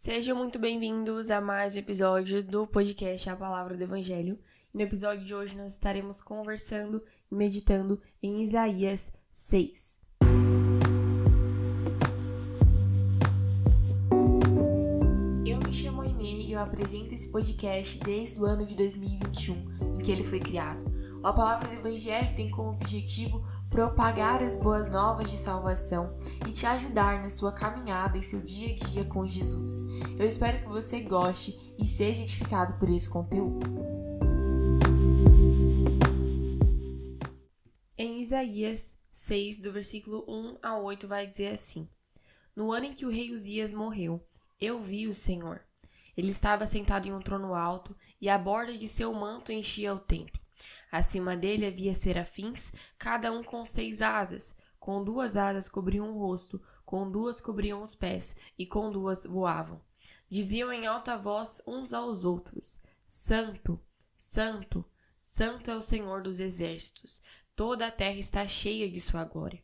Sejam muito bem-vindos a mais um episódio do podcast A Palavra do Evangelho. No episódio de hoje nós estaremos conversando e meditando em Isaías 6. Eu me chamo Aimee e eu apresento esse podcast desde o ano de 2021, em que ele foi criado. A Palavra do Evangelho tem como objetivo propagar as boas novas de salvação e te ajudar na sua caminhada em seu dia a dia com Jesus. Eu espero que você goste e seja edificado por esse conteúdo. Em Isaías 6, do versículo 1 a 8, vai dizer assim: No ano em que o rei Uzias morreu, eu vi o Senhor. Ele estava sentado em um trono alto e a borda de seu manto enchia o templo. Acima dele havia serafins, cada um com 6 asas. Com 2 asas cobriam o rosto, com 2 cobriam os pés, e com 2 voavam. Diziam em alta voz uns aos outros: Santo, Santo, Santo é o Senhor dos exércitos. Toda a terra está cheia de sua glória.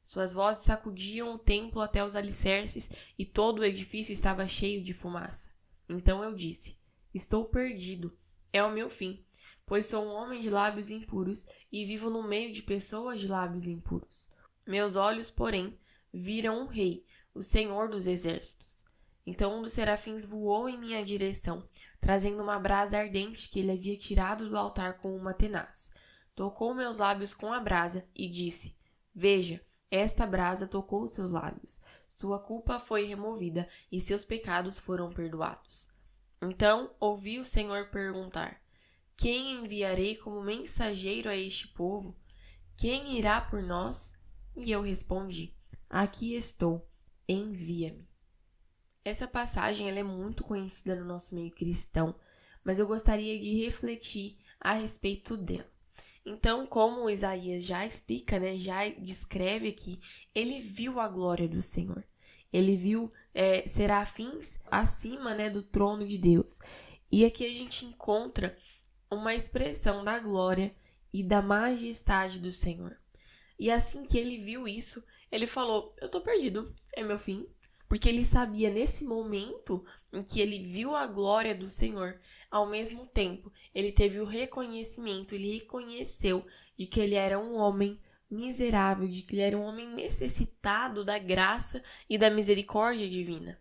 Suas vozes sacudiam o templo até os alicerces, e todo o edifício estava cheio de fumaça. Então eu disse: Estou perdido. É o meu fim, pois sou um homem de lábios impuros e vivo no meio de pessoas de lábios impuros. Meus olhos, porém, viram um rei, o Senhor dos exércitos. Então um dos serafins voou em minha direção, trazendo uma brasa ardente que ele havia tirado do altar com uma tenaz. Tocou meus lábios com a brasa e disse: Veja, esta brasa tocou seus lábios. Sua culpa foi removida e seus pecados foram perdoados. Então ouvi o Senhor perguntar: Quem enviarei como mensageiro a este povo? Quem irá por nós? E eu respondi: Aqui estou, envia-me. Essa passagem ela é muito conhecida no nosso meio cristão, mas eu gostaria de refletir a respeito dela. Então, como Isaías já explica, já descreve aqui, ele viu a glória do Senhor. Ele viu serafins acima do trono de Deus. E aqui a gente encontra uma expressão da glória e da majestade do Senhor. E assim que ele viu isso, ele falou: eu tô perdido, é meu fim. Porque ele sabia nesse momento em que ele viu a glória do Senhor, ao mesmo tempo ele teve o reconhecimento, ele reconheceu de que ele era um homem miserável, de que ele era um homem necessitado da graça e da misericórdia divina.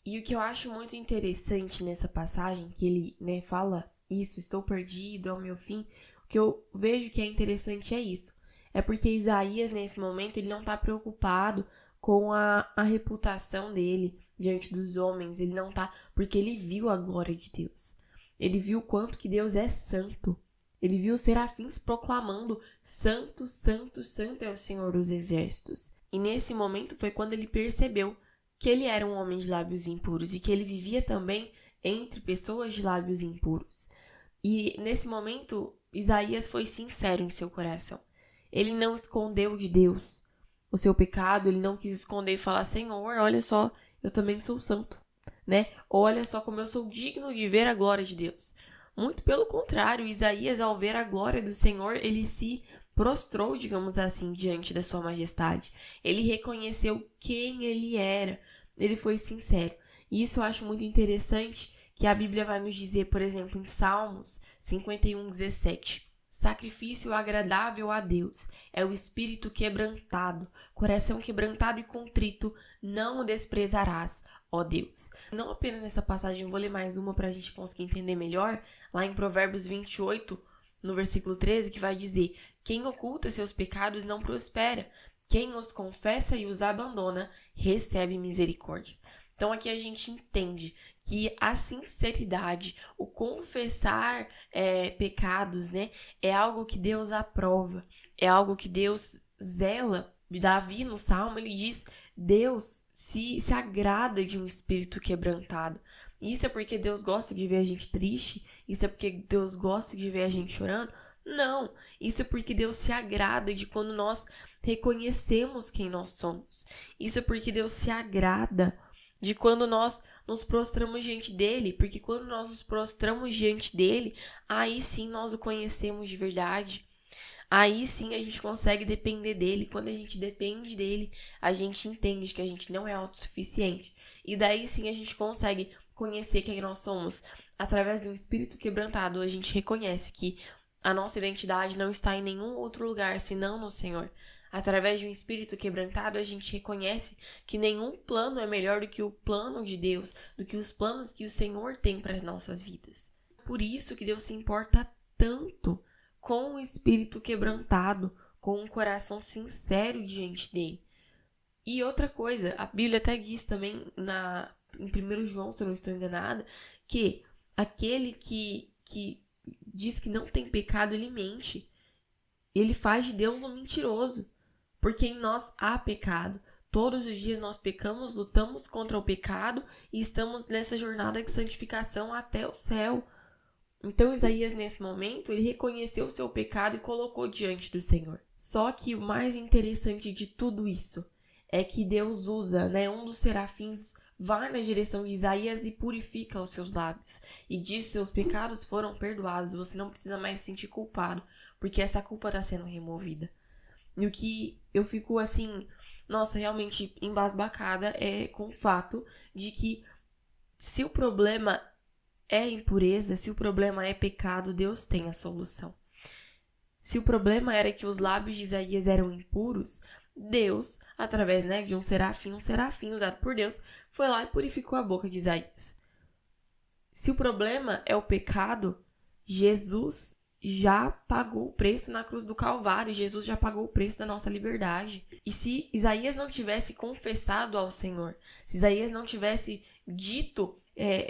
E o que eu acho muito interessante nessa passagem, que ele fala isso, estou perdido, é o meu fim, o que eu vejo que é interessante é isso. É porque Isaías, nesse momento, ele não está preocupado com a reputação dele diante dos homens, ele não está, porque ele viu a glória de Deus. Ele viu o quanto que Deus é santo. Ele viu os serafins proclamando: Santo, Santo, Santo é o Senhor dos exércitos. E nesse momento foi quando ele percebeu que ele era um homem de lábios impuros e que ele vivia também entre pessoas de lábios impuros. E nesse momento, Isaías foi sincero em seu coração. Ele não escondeu de Deus o seu pecado, ele não quis esconder e falar: Senhor, olha só, eu também sou santo, Olha só como eu sou digno de ver a glória de Deus. Muito pelo contrário, Isaías, ao ver a glória do Senhor, ele se prostrou, digamos assim, diante da sua majestade. Ele reconheceu quem ele era. Ele foi sincero. E isso eu acho muito interessante, que a Bíblia vai nos dizer, por exemplo, em Salmos 51:17. Sacrifício agradável a Deus é o espírito quebrantado, coração quebrantado e contrito, não o desprezarás, ó Deus. Não apenas nessa passagem, eu vou ler mais uma para a gente conseguir entender melhor, lá em Provérbios 28, no versículo 13, que vai dizer: Quem oculta seus pecados não prospera, quem os confessa e os abandona recebe misericórdia. Então aqui a gente entende que a sinceridade, o confessar pecados, é algo que Deus aprova, é algo que Deus zela. Davi no Salmo, ele diz: Deus se agrada de um espírito quebrantado. Isso é porque Deus gosta de ver a gente triste? Isso é porque Deus gosta de ver a gente chorando? Não, isso é porque Deus se agrada de quando nós reconhecemos quem nós somos. Isso é porque Deus se agrada de quando nós nos prostramos diante dele, porque quando nós nos prostramos diante dele, aí sim nós o conhecemos de verdade. Aí sim a gente consegue depender dele. Quando a gente depende dele, a gente entende que a gente não é autossuficiente. E daí sim a gente consegue conhecer quem nós somos. Através de um espírito quebrantado, a gente reconhece que a nossa identidade não está em nenhum outro lugar senão no Senhor. Através de um espírito quebrantado, a gente reconhece que nenhum plano é melhor do que o plano de Deus, do que os planos que o Senhor tem para as nossas vidas. Por isso que Deus se importa tanto com o espírito quebrantado, com um coração sincero diante dele. E outra coisa, a Bíblia até diz também em 1 João, se eu não estou enganada, que aquele que diz que não tem pecado, ele mente. Ele faz de Deus um mentiroso, porque em nós há pecado. Todos os dias nós pecamos, lutamos contra o pecado e estamos nessa jornada de santificação até o céu. Então Isaías, nesse momento, ele reconheceu o seu pecado e colocou diante do Senhor. Só que o mais interessante de tudo isso é que Deus usa, um dos serafins vai na direção de Isaías e purifica os seus lábios. E diz: seus pecados foram perdoados, você não precisa mais se sentir culpado, porque essa culpa está sendo removida. E o que eu fico assim, realmente embasbacada é com o fato de que se o problema é impureza, se o problema é pecado, Deus tem a solução. Se o problema era que os lábios de Isaías eram impuros, Deus, através de um serafim usado por Deus, foi lá e purificou a boca de Isaías. Se o problema é o pecado, Jesus já pagou o preço na cruz do Calvário. Jesus já pagou o preço da nossa liberdade. E se Isaías não tivesse confessado ao Senhor, se Isaías não tivesse dito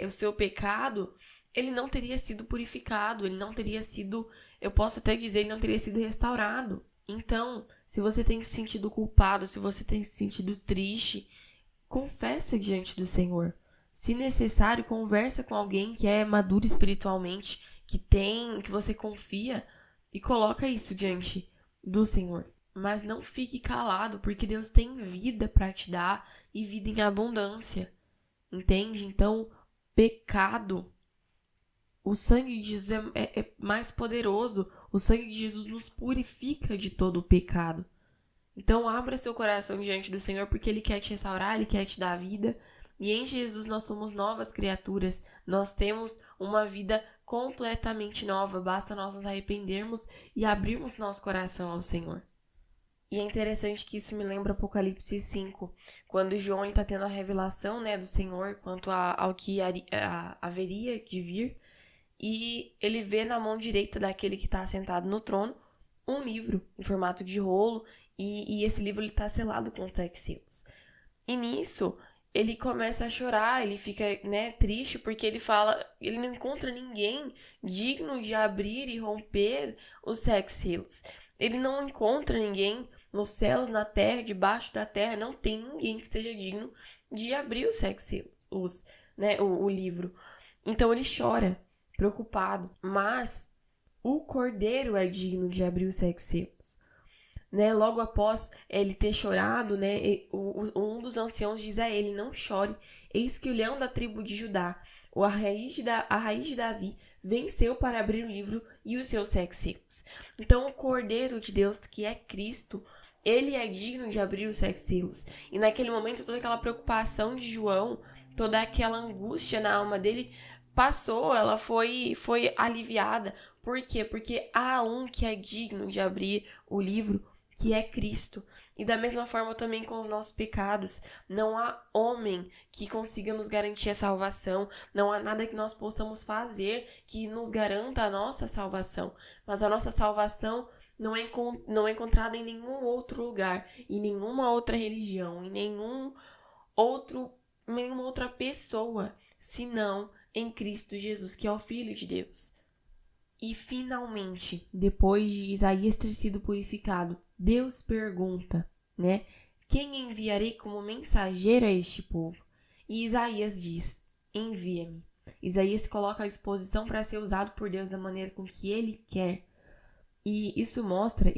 o seu pecado, ele não teria sido purificado, ele não teria sido, eu posso até dizer, ele não teria sido restaurado. Então, se você tem se sentido culpado, se você tem se sentido triste, confessa diante do Senhor. Se necessário, conversa com alguém que é maduro espiritualmente, que você confia, e coloca isso diante do Senhor. Mas não fique calado, porque Deus tem vida para te dar e vida em abundância. Entende? Então, pecado, o sangue de Jesus é mais poderoso. O sangue de Jesus nos purifica de todo o pecado. Então, abra seu coração diante do Senhor, porque Ele quer te restaurar, Ele quer te dar vida. E em Jesus nós somos novas criaturas. Nós temos uma vida completamente nova. Basta nós nos arrependermos e abrirmos nosso coração ao Senhor. E é interessante que isso me lembra Apocalipse 5, quando João está tendo a revelação do Senhor quanto ao que haveria de vir. E ele vê na mão direita daquele que está sentado no trono um livro em formato de rolo, e esse livro está selado com os 7 selos. E nisso ele começa a chorar, ele fica triste, porque ele não encontra ninguém digno de abrir e romper os 7 selos. Ele não encontra ninguém nos céus, na terra, debaixo da terra, não tem ninguém que seja digno de abrir os 7 selos, o livro. Então ele chora, preocupado, mas o Cordeiro é digno de abrir os 7 selos. Logo após ele ter chorado, um dos anciãos diz a ele: não chore, eis que o leão da tribo de Judá, a raiz de Davi, venceu para abrir o livro e os seus 7 selos. Então o Cordeiro de Deus, que é Cristo, ele é digno de abrir os 7 selos. E naquele momento toda aquela preocupação de João, toda aquela angústia na alma dele passou, ela foi aliviada. Por quê? Porque há um que é digno de abrir o livro, que é Cristo. E da mesma forma também com os nossos pecados. Não há homem que consiga nos garantir a salvação. Não há nada que nós possamos fazer que nos garanta a nossa salvação. Mas a nossa salvação não é encontrada em nenhum outro lugar, em nenhuma outra religião, em nenhuma outra pessoa, senão em Cristo Jesus, que é o Filho de Deus. E finalmente, depois de Isaías ter sido purificado, Deus pergunta, quem enviarei como mensageiro a este povo? E Isaías diz: envia-me. Isaías se coloca à disposição para ser usado por Deus da maneira com que ele quer. E isso mostra,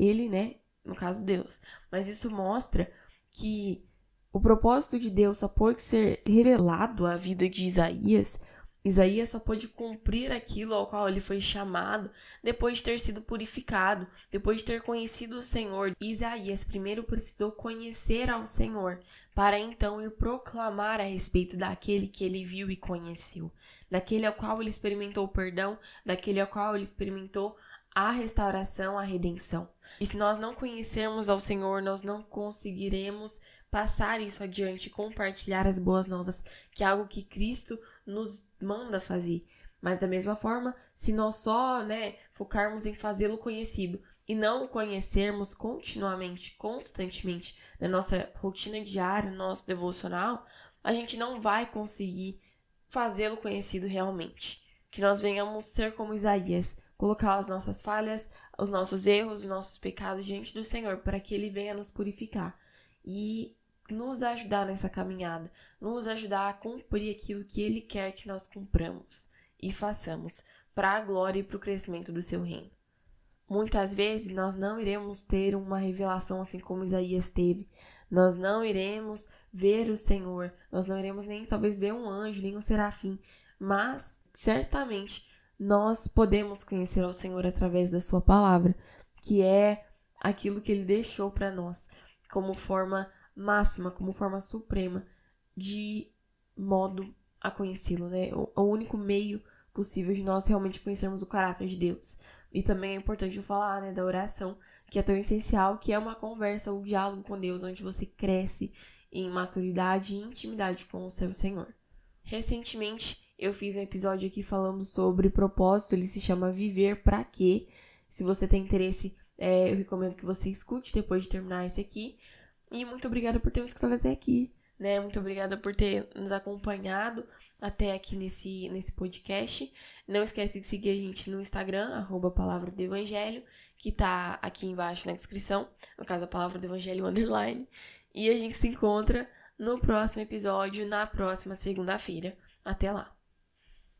no caso Deus, mas isso mostra que o propósito de Deus só pode ser revelado à vida de Isaías Isaías só pôde cumprir aquilo ao qual ele foi chamado depois de ter sido purificado, depois de ter conhecido o Senhor. Isaías primeiro precisou conhecer ao Senhor, para então ir proclamar a respeito daquele que ele viu e conheceu, daquele ao qual ele experimentou o perdão, daquele ao qual ele experimentou a restauração, a redenção. E se nós não conhecermos ao Senhor, nós não conseguiremos passar isso adiante, compartilhar as boas novas, que é algo que Cristo nos manda fazer. Mas da mesma forma, se nós só, focarmos em fazê-lo conhecido e não o conhecermos continuamente, constantemente, na nossa rotina diária, no nosso devocional, a gente não vai conseguir fazê-lo conhecido realmente. Que nós venhamos ser como Isaías, colocar as nossas falhas, os nossos erros, os nossos pecados diante do Senhor, para que Ele venha nos purificar e nos ajudar nessa caminhada, nos ajudar a cumprir aquilo que Ele quer que nós cumpramos e façamos, para a glória e para o crescimento do seu reino. Muitas vezes nós não iremos ter uma revelação assim como Isaías teve. Nós não iremos ver o Senhor. Nós não iremos nem talvez ver um anjo, nem um serafim. Mas, certamente, nós podemos conhecer ao Senhor através da sua palavra, que é aquilo que Ele deixou para nós como forma máxima, como forma suprema de modo a conhecê-lo, O único meio possível de nós realmente conhecermos o caráter de Deus. E também é importante eu falar, da oração, que é tão essencial, que é uma conversa, um diálogo com Deus, onde você cresce em maturidade e intimidade com o seu Senhor. Recentemente, eu fiz um episódio aqui falando sobre propósito, ele se chama Viver Pra Quê? Se você tem interesse, eu recomendo que você escute depois de terminar esse aqui. E muito obrigada por ter me escutado até aqui, Muito obrigada por ter nos acompanhado até aqui nesse podcast. Não esquece de seguir a gente no Instagram, @palavra do evangelho, que tá aqui embaixo na descrição, no caso a palavra do evangelho _. E a gente se encontra no próximo episódio, na próxima segunda-feira. Até lá!